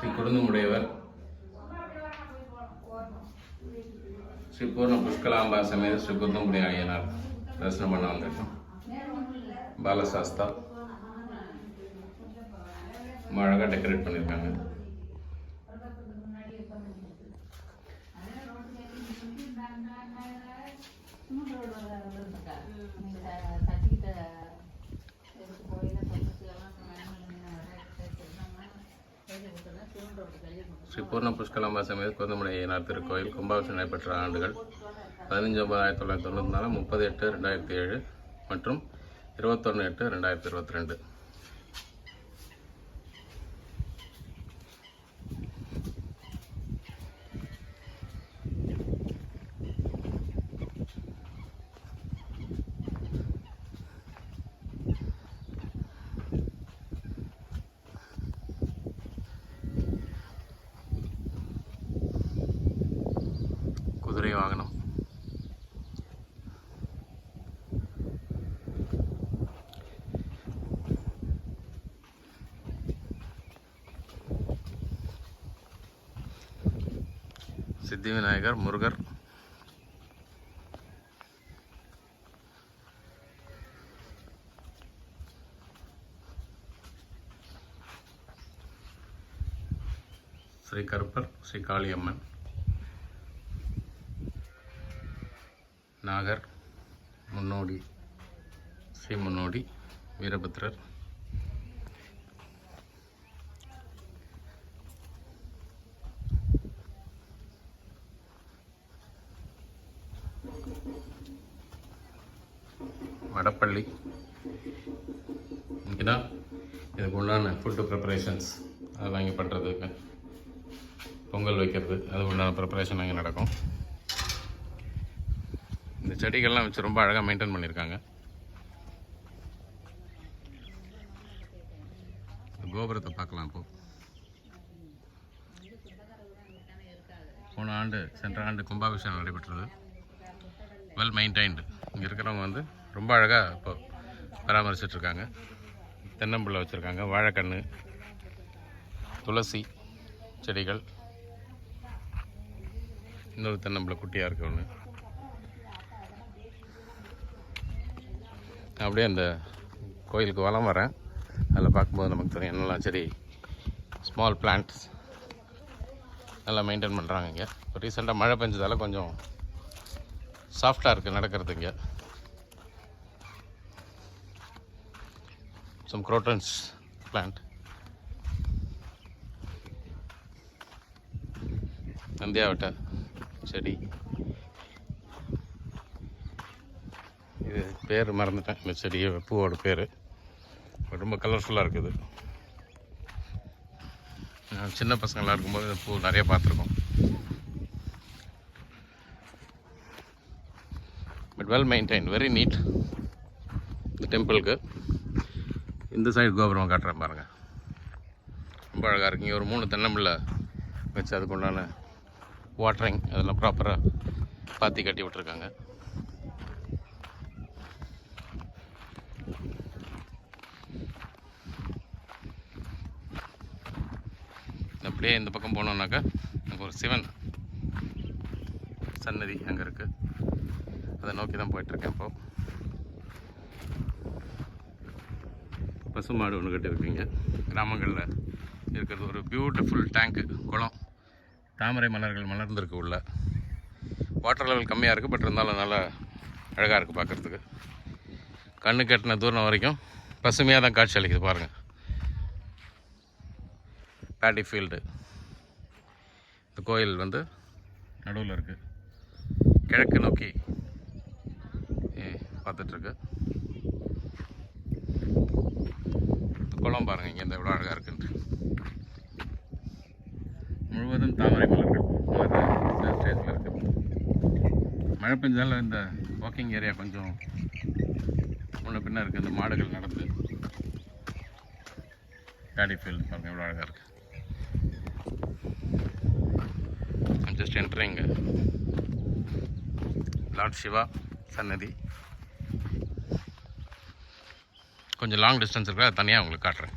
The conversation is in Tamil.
ஸ்ரீ குருந்தமுடையவர் ஸ்ரீ பூர்ண புஷ்கலாம்பா சமேத ஸ்ரீ குருந்தமுடைய அய்யனார் தரிசனம் பண்ண வந்திருக்கோம். பாலசாஸ்தா ரொம்ப அழகாக டெக்கரேட் பண்ணியிருக்காங்க. ஸ்ரீ பூர்ண புஷ்கலாம்பா சமேத குருந்தமுடைய அய்யனார் திருக்கோயில் கும்பாபிஷேகம் நடைபெற்ற ஆண்டுகள் 15/9/1994, 30/8/2007 மற்றும் 21/8/2022. குதிரை வாகனம், சித்தி விநாயகர், முருகர், ஸ்ரீ கருப்பர், ஸ்ரீ காளியம்மன், நாகர், முன்னோடி, ஸ்ரீ முன்னோடி, வீரபத்ரர், வடப்பள்ளி. இங்கே தான் இதுக்கு உண்டான ஃபுட்டு ப்ரிப்பரேஷன்ஸ் அதெல்லாம் இங்கே பண்ணுறதுக்கு, பொங்கல் வைக்கிறது அது உண்டான ப்ரிப்பரேஷன் இங்கே நடக்கும். இந்த செடிகள்லாம் வச்சு ரொம்ப அழகாக மெயின்டைன் பண்ணியிருக்காங்க. கோபுரத்தை பார்க்கலாம். இப்போது போன ஆண்டு சென்ற ஆண்டு கும்பாபிஷேகம் நடைபெற்றது. Well maintained. இங்கே இருக்கிறவங்க வந்து ரொம்ப அழகாக இப்போ பராமரிச்சிட்ருக்காங்க. தென்னம்பிள்ளை வச்சுருக்காங்க, வாழைக்கன்று, துளசி செடிகள், இன்னொரு தென்னம்பிள்ளை குட்டியாக இருக்கு ஒன்று. அப்படியே அந்த கோயிலுக்கு வலம் வரேன். அதில் பார்க்கும்போது நமக்கு தெரியும் என்னெல்லாம் செடி, ஸ்மால் பிளான்ட்ஸ் நல்லா மெயின்டைன் பண்ணுறாங்க. இங்கே இப்போ ரீசெண்டாக மழை பெஞ்சதால் கொஞ்சம் சாஃப்டாக இருக்குது நடக்கிறது. இங்கே சம் குரோட்டன்ஸ் பிளான்ட், நந்தியாவட்ட செடி, இது பேர் மறந்துட்டேன் இந்த செடியை, பூவோட பேர். ரொம்ப கலர்ஃபுல்லாக இருக்குது. நான் சின்ன பசங்களாக இருக்கும்போது இந்த பூ நிறைய பார்த்துருக்கோம். But well maintain, very neat. இந்த டெம்பிளுக்கு இந்த சைடு கோபுரம் காட்டுறேன் பாருங்கள், ரொம்ப அழகாக இருக்குது. இங்கே ஒரு 3 தென்னம்பிள்ளை வச்சு அதுக்கு உண்டான வாட்டரிங் அதெல்லாம் ப்ராப்பராக பாத்தி கட்டி விட்டுருக்காங்க. அப்படியே இந்த பக்கம் போனோம்னாக்கா அங்கே ஒரு சிவன் சன்னதி அங்கே இருக்குது. அதை நோக்கி தான் போயிட்டுருக்கேன். இப்போது பசுமாடு ஒன்று கட்டியிருக்கீங்க. கிராமங்களில் இருக்கிறது ஒரு பியூட்டிஃபுல் டேங்க்கு, குளம், தாமரை மலர்கள் மலர்ந்துருக்கு உள்ள. வாட்டர் லெவல் கம்மியாக இருக்குது, பட் இருந்தாலும் நல்லா அழகாக இருக்குது பார்க்குறதுக்கு. கண்ணு கட்டின தூரம் வரைக்கும் பசுமையாக தான் காட்சி அளிக்குது பாருங்கள். பேடி ஃபீல்டு. இந்த கோயில் வந்து நடுவில் இருக்குது, கிழக்கு நோக்கி பார்த்துட்ருக்கு. குளம் பாருங்கள் இங்கே இந்த எவ்வளோ அழகாக இருக்குன்ட்டு. முழுவதும் தாமரை மலர்கள் ஸ்டேஜில் இருக்குது. மழை பெஞ்சாலும் இந்த வாக்கிங் ஏரியா கொஞ்சம் முன்ன பின்ன இருக்குது. இந்த மாடுகள் நடந்து பேடி ஃபீல்டு பாருங்கள் எவ்வளோ அழகாக இருக்குது. I'm just entering Lord Shiva சன்னதி. கொஞ்சம் லாங் டிஸ்டன்ஸ் இருக்கிற தனியாக உங்களுக்கு காட்டுறேன்.